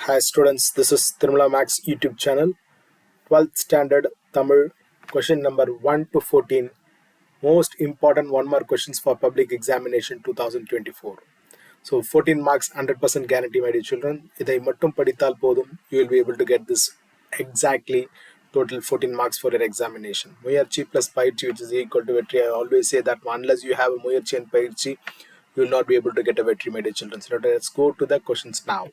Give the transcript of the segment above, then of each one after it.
Hi students, this is Tirumala Max YouTube channel. 12th standard Tamil question number 1 to 14. Most important 1 mark questions for public examination 2024. So 14 marks 100% guarantee, my dear children. இதை மட்டும் படித்தால் போதும், you will be able to get this exactly total 14 marks for your examination. முயற்சி plus பயிற்சி which is equal to வெற்றி. I always say that unless you have a முயற்சி and பயிற்சி, you will not be able to get a வெற்றி, my dear children. So let's go to the questions now.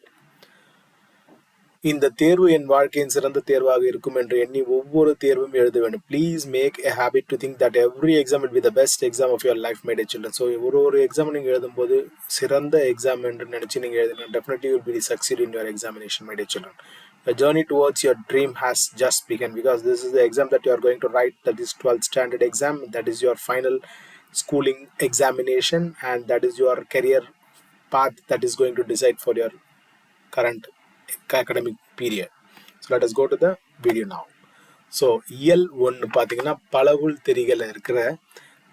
இந்த தேர்வு என் வாழ்க்கையின் சிறந்த தேர்வாக இருக்கும் என்று எண்ணி ஒவ்வொரு தேர்வும் எழுத வேண்டும். Please make a habit to think that every exam will be the best exam of your life, my dear children. So ஒரு எக்ஸாம் நீங்கள் எழுதும்போது சிறந்த எக்ஸாம் என்று நினச்சி நீங்கள் எழுதணும். Definitely will be succeed in your examination, my dear children. The journey towards your dream has just begun because this is the exam that you are going to write, that is 12th standard exam, that is your final schooling examination, and that is your career path that is going to decide for your current academic period. So let us go to the video now. So இயல் 1 பார்த்தீங்கன்னா பலவுள் தெரிகள் இருக்கிற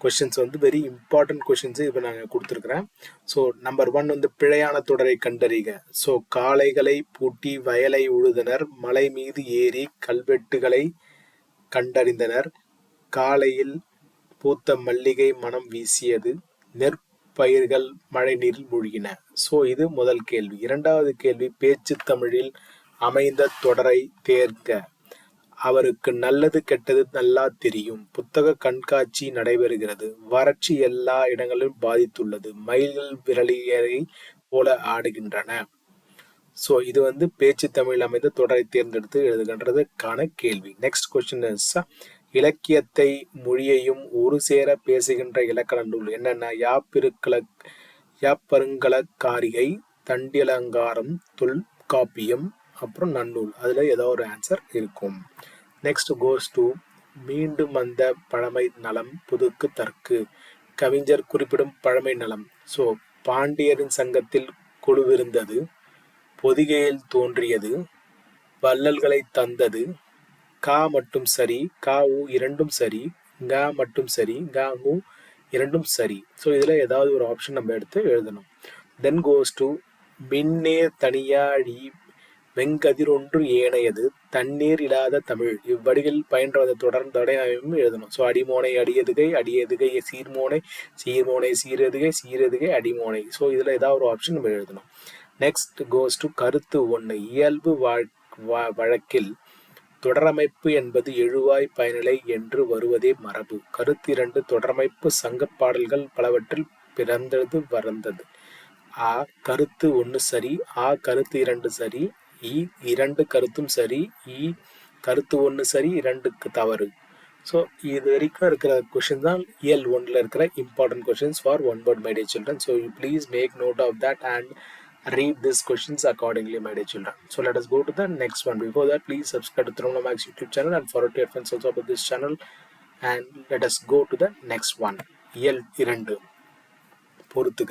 questions வந்து very important questions இப்போ நாங்கள் கொடுத்துருக்குறேன். So number 1 வந்து பிழையான தொடரை கண்டறிக. ஸோ காளைகளை பூட்டி வயலை உழுதனர், மலை மீது ஏறி கல்வெட்டுகளை கண்டறிந்தனர், காலையில் பூத்த மல்லிகை மனம் வீசியது, நெற்பயிர்கள் மழை நீரில் மூழ்கின. ஸோ இது முதல் கேள்வி. இரண்டாவது கேள்வி, பேச்சு தமிழில் அமைந்த தொடரை தேர்க. அவருக்கு நல்லது கெட்டது நல்லா தெரியும், புத்தக கண்காட்சி நடைபெறுகிறது, வறட்சி எல்லா இடங்களிலும் பாதித்துள்ளது, மயில்கள் விரலியரை போல ஆடுகின்றன. ஸோ இது வந்து பேச்சு தமிழில் அமைந்த தொடரை தேர்ந்தெடுத்து எழுதுகின்றதுக்கான கேள்வி. நெக்ஸ்ட் கொஸ்டின் இஸ், இலக்கியத்தை மொழியையும் ஒரு சேர பேசுகின்ற இலக்கண நூல் என்னென்ன? யாப்பருங்கலக்காரிகை, தண்டியலங்காரம், தொல்காப்பியம், அப்புறம் நன்னூல். அதில் ஏதோ ஒரு ஆன்சர் இருக்கும். நெக்ஸ்ட் கோஸ் டு மீண்டும் அந்த பழமை நலம் புதுக்கு தற்கு. கவிஞர் குறிப்பிடும் பழமை நலம். ஸோ பாண்டியரின் சங்கத்தில் குழுவிருந்தது, பொதிகையில் தோன்றியது, வள்ளல்களை தந்தது, கா மட்டும் சரி, கா உ இரண்டும் சரி, க மட்டும் சரி, க உ இரண்டும் சரி. ஸோ இதில் ஏதாவது ஒரு ஆப்ஷன் நம்ம எடுத்து எழுதணும். தென் கோஸ் டு மின்னேர் தனியாழி வெங்கதிரொன்று ஏனையது, தண்ணீர் இல்லாத தமிழ். இவ்வடிகள் பயின்ற தொடர்ந்தடையும் எழுதணும். ஸோ அடிமோனை அடியதுகை, அடியதுகை சீர்மோனை, சீர்மோனை சீரதுகை, சீரதுகை அடிமோனை. ஸோ இதில் ஏதாவது ஒரு ஆப்ஷன் நம்ம எழுதணும். நெக்ஸ்ட் கோஸ் டு கருத்து 1. இயல்பு வழக்கில் தொடரமைப்பு என்பது எழுவாய் பயனிலை என்று வருவதே மரபு. கருத்து 2, தொடரமைப்பு சங்க பாடல்கள் பலவற்றில் பிறந்தது வறந்தது. ஆ கருத்து 1 சரி, ஆ கருத்து 2 சரி, இ 2 கருத்தும் சரி, இ கருத்து 1 சரி, 2க்கு தவறு. ஸோ இது வரைக்கும் இருக்கிற கொஷின் தான் இயல் 1ல் இருக்கிற important questions for one word, my dear children. So you please make note of that and read these questions accordingly, my dear children. So let us go to the next one. Before that, please subscribe to Tirumala Max YouTube channel and forward to your friends also about this channel. And let us go to the next one. இயல் 2 பொறுத்துக.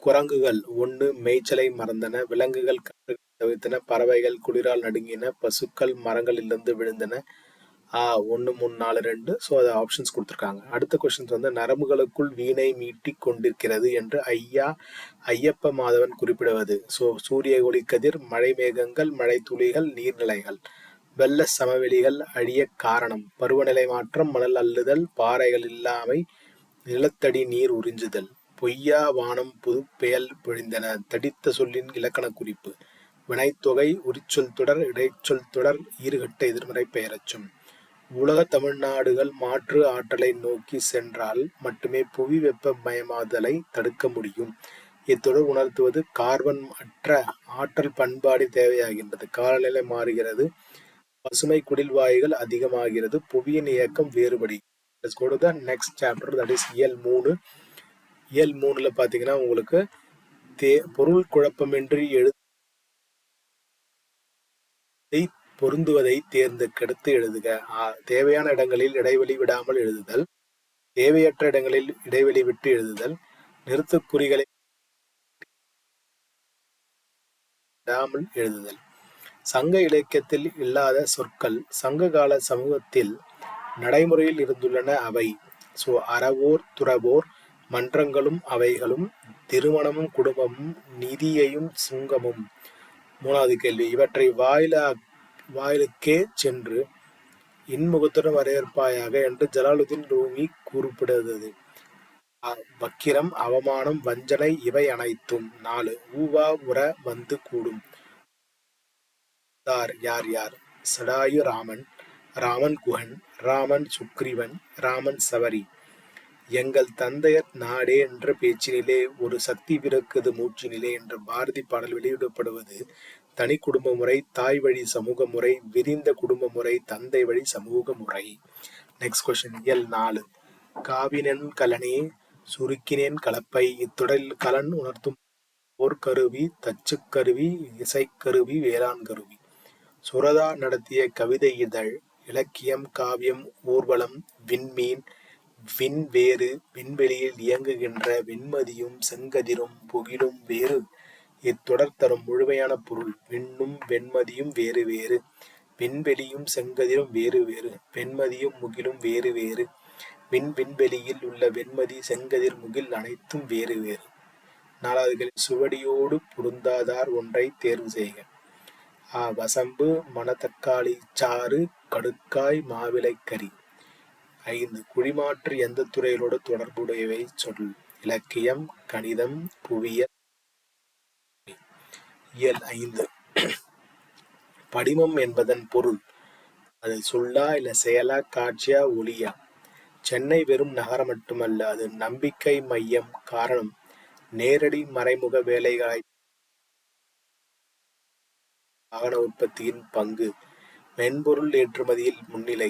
குரங்குகள் 1 மேய்ச்சலை மறந்தன, விலங்குகள் கன்றுகளை தவிர்த்தன, பறவைகள் குளிரால் நடுங்கின, பசுக்கள் மரங்களிலிருந்து விழுந்தன. 1 3 4 2. So அதை options கொடுத்துருக்காங்க. அடுத்த கொஸ்டின்ஸ் வந்து, நரம்புகளுக்குள் வீணை மீட்டி கொண்டிருக்கிறது என்று ஐயப்ப மாதவன் குறிப்பிடுவது. ஸோ சூரிய ஒளி கதிர், மழை மேகங்கள், மழை துளிகள், நீர்நிலைகள். வெள்ள சமவெளிகள் அழிய காரணம், பருவநிலை மாற்றம், மணல் அள்ளுதல், பாறைகள் இல்லாமை, நிலத்தடி நீர் உறிஞ்சுதல். பொய்யா வானம் புது பெயல் பொழிந்தன, தடித்த சொல்லின் இலக்கண குறிப்பு. வினைத்தொகை, உரிச்சொல் தொடர், இடைச்சொல் தொடர், ஈறுகட்ட எதிர்மறை பெயரச்சும். உலக தமிழ்நாடுகள் மாற்று ஆற்றலை நோக்கி சென்றால் மட்டுமே புவி வெப்பமயமாதலை தடுக்க முடியும். இத்தொடர் உணர்த்துவது கார்பன் அற்ற ஆற்றல் பண்பாடு தேவையாகின்றது, காலநிலை மாறுகிறது, பசுமை குடில்வாயுகள் அதிகமாகிறது, புவியின் இயக்கம் வேறுபடி. Let's go to the next chapter, that is இயல் 3. இயல் 3ல பார்த்தீங்கன்னா உங்களுக்கு பொருள் குழப்பமின்றி பொருந்துவதை தேர்ந்தெடுத்து எழுதுக. தேவையான இடங்களில் இடைவெளி விடாமல் எழுதுதல், தேவையற்ற இடங்களில் இடைவெளி விட்டு எழுதுதல், நிறுத்துக்குறிகளை விடாமல் எழுதுதல். சங்க இலக்கியத்தில் இல்லாத சொற்கள் சங்க கால சமூகத்தில் நடைமுறையில் இருந்துள்ளன அவை. ஸோ அறவோர் துறவோர் மன்றங்களும் அவைகளும், திருமணமும் குடும்பமும், நிதியையும் சுங்கமும், மூணாவது கேள்வி, இவற்றை வாயிலுக்கே சென்று இன்முகத்துடன் வரவேற்பாயாக என்று ஜலாலுதீன் ரூமி குறிப்பிடுவது. வக்கிரம், அவமானம், வஞ்சனை இவை அனைத்தும். 4. ஊவா உற வந்து கூடும். யார் யார்? சடாயு ராமன், ராமன் குஹன், ராமன் சுக்ரீவன், ராமன் சபரி. எங்கள் தந்தையர் நாடே என்ற பேச்சினிலே ஒரு சக்தி பிறக்குது மூச்சினிலே என்ற பாரதி பாடல் வெளியிடப்படுவது தனி குடும்ப முறை, தாய் வழி சமூக முறை, விரிந்த குடும்ப முறை, தந்தை வழி சமூக முறை. Next question. இயல் 4. காவினன் கலனே சுருக்கினேன் கலப்பை. இத்தொடரில் கலன் உணர்த்தும் போர்க்கருவி, தச்சுக்கருவி, இசைக்கருவி, வேளாண் கருவி. சுரதா நடத்திய கவிதை இதழ், இலக்கியம், காவியம், ஊர்வலம், விண்மீன், விண்வேறு, விண்வெளியில் இயங்குகின்ற வெண்மதியும் செங்கதிரும் புகிலும் வேறு. இத்தொடர் தரும் முழுமையான பொருள். விண்ணும் வெண்மதியும் வேறு வேறு, விண்வெளியும் செங்கதிரும் வேறு வேறு, வெண்மதியும் முகிலும் வேறு வேறு, விண்வெளியில் உள்ள வெண்மதி செங்கதிர் முகில் அனைத்தும் வேறு வேறு. 4. சுவடியோடு பொருந்தாதார் ஒன்றை தேர்வு செய்க. வசம்பு, மணத்தக்காளி சாறு, கடுக்காய், மாவிலைக்கறி. 5. குழிமாற்று எந்த துறைகளோடு தொடர்புடையவை சொல். இலக்கியம், கணிதம், புவியியல். இயல் 5. படிமம் என்பதன் பொருள். அது சொல்லா இல்ல செயலா, காட்சியா, ஒளியா? சென்னை வெறும் நகரம் மட்டுமல்ல, அது நம்பிக்கை மையம். காரணம், நேரடி மறைமுக வேலைகளை வாகன உற்பத்தியின் பங்கு. மென்பொருள் ஏற்றுமதியில் முன்னிலை.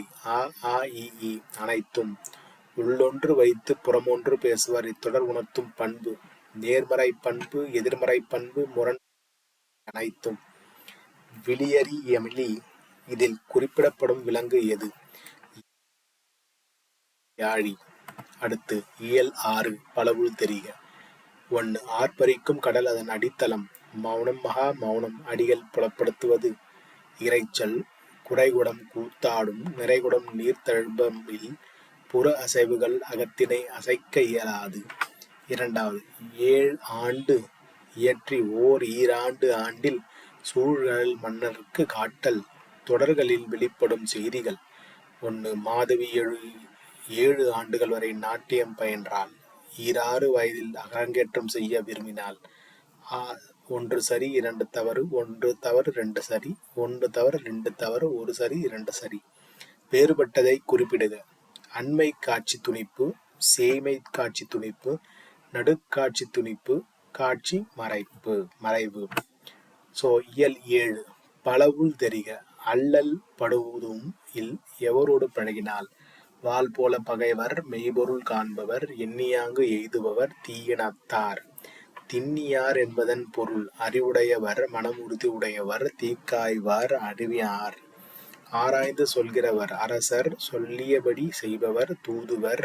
இ அனைத்தும். உள்ளொன்று வைத்து புறமொன்று பேசுவார். இத்தொடர் உணர்த்தும் பண்பு. நேர்மறை பண்பு, எதிர்மறை பண்பு, முரண் அனைத்தும். விளியரி எமிலி. இதில் குறிப்பிடப்படும் விலங்கு எது? யாழி. அடுத்து இயல் 6. பலவுள் தெரிக. 1. ஆர்ப்பரிக்கும் கடல் அதன் அடித்தளம். மௌனம், மகா மௌனம். அடிகள் புலப்படுத்துவது. இரைச்சல். குறைகுடம் கூத்தாடும், நிறைகுடம் நீர்த்தழும்பமில். புற அசைவுகள் அகத்தினை அசைக்க இயலாது. 2. 7 ஆண்டு இயற்றி ஓர் ஈராண்டு ஆண்டில் சூழல் மன்னருக்கு காட்டல். தொடர்களில் வெளிப்படும் செய்திகள். 1. மாதவி 7 ஆண்டுகள் வரை நாட்டியம் பயின்றாள். 6 வயதில் அரங்கேற்றம் செய்ய விரும்பினாள். 1 சரி 2 தவறு, 1 தவறு 2 சரி, 1 தவறு 2 தவறு, 1 சரி 2 சரி. வேறுபட்டதை குறிப்பிடுக. அண்மை காட்சி துணிப்பு, சேய்மை காட்சி துணிப்பு, நடுக்காட்சி துணிப்பு, காட்சி மறைவு. இயல் 7. பலவுள் தெரிக. அல்லல் படுவதும் இல் எவரோடு பழகினால். வாள் போல பகைவர், மெய்பொருள் காண்பவர், எண்ணியாங்கு எய்துபவர், தீயினத்தார். திண்ணியார் என்பதன் பொருள். அறிவுடையவர், மனம் உறுதி உடையவர், தீக்காய்வார், அறிவியார். ஆராய்ந்து சொல்கிறவர், அரசர், சொல்லியபடி செய்பவர், தூதுவர்.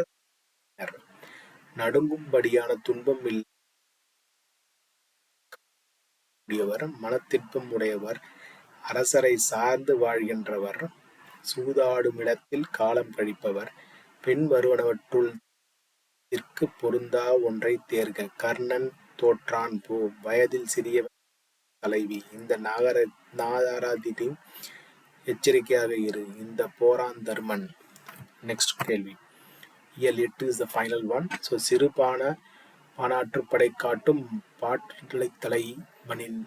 நடுங்கும்படியான துன்பம் உடையவர், மனத்திற்பம் உடையவர், அரசரை சார்ந்து வாழ்கின்றவர், சூதாடுமிடத்தில் காலம் கழிப்பவர். பின் வருவனவற்றுள் பொருந்தா ஒன்றை தேர்க. கர்ணன் தோற்றான் போ. வயதில் சிறியவர் தலைவி. இந்த நாதாராதியும் எச்சரிக்கையாக இரு. இந்த போரான் தர்மன். நெக்ஸ்ட் கேள்வி. இயல் 8 is the final one. சிறு பானாற்றுப்படை காட்டும் பாட்டலைத்தலைவனின்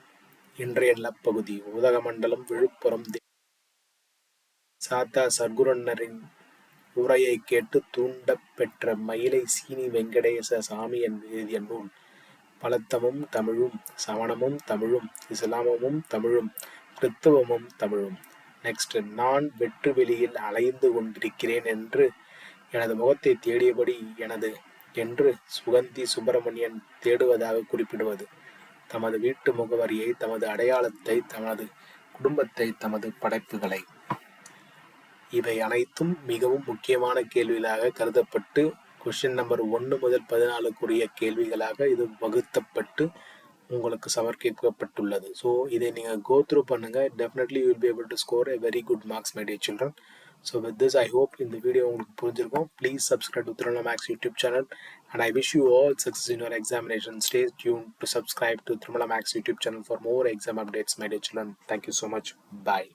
இன்றைய நிலப்பகுதி. உதகமண்டலம், விழுப்புரம். சாத்தா சர்க்குருநரின் உரையை கேட்டு தூண்டப் பெற்ற மயிலை சீனி வெங்கடேச சாமி எழுதிய நூல். பலத்தமும் தமிழும், சமணமும் தமிழும், இஸ்லாமமும் தமிழும், கிறித்துவமும் தமிழும். நெக்ஸ்ட். நான் வெற்று வெளியில் அலைந்து கொண்டிருக்கிறேன் என்று எனது முகத்தை தேடியபடி என்று சுகந்தி சுப்பிரமணியன் தேடுவதாக குறிப்பிடுவது. தமது வீட்டு முகவரியை, தமது அடையாளத்தை, தமது குடும்பத்தை, தமது படைப்புகளை. இவை அனைத்தும் மிகவும் முக்கியமான கேள்விகளாக கருதப்பட்டு கொஸ்டின் நம்பர் 1 முதல் 14 கேள்விகளாக இது வகுத்தப்பட்டு உங்களுக்கு சமர்ப்பிக்கப்பட்டுள்ளது. ஸோ இதை நீங்கள் கோ த்ரூ பண்ணுங்க. Definitely you will be able to score a very good marks my dear children. So with this I hope இந்த வீடியோ உங்களுக்கு புரிஞ்சிருக்கும். Please subscribe to Thiruvanna maths YouTube channel And I wish you all success in your examination. Stay tuned to subscribe to Trimala Max YouTube channel for more exam updates, my dear children. Thank you so much. Bye.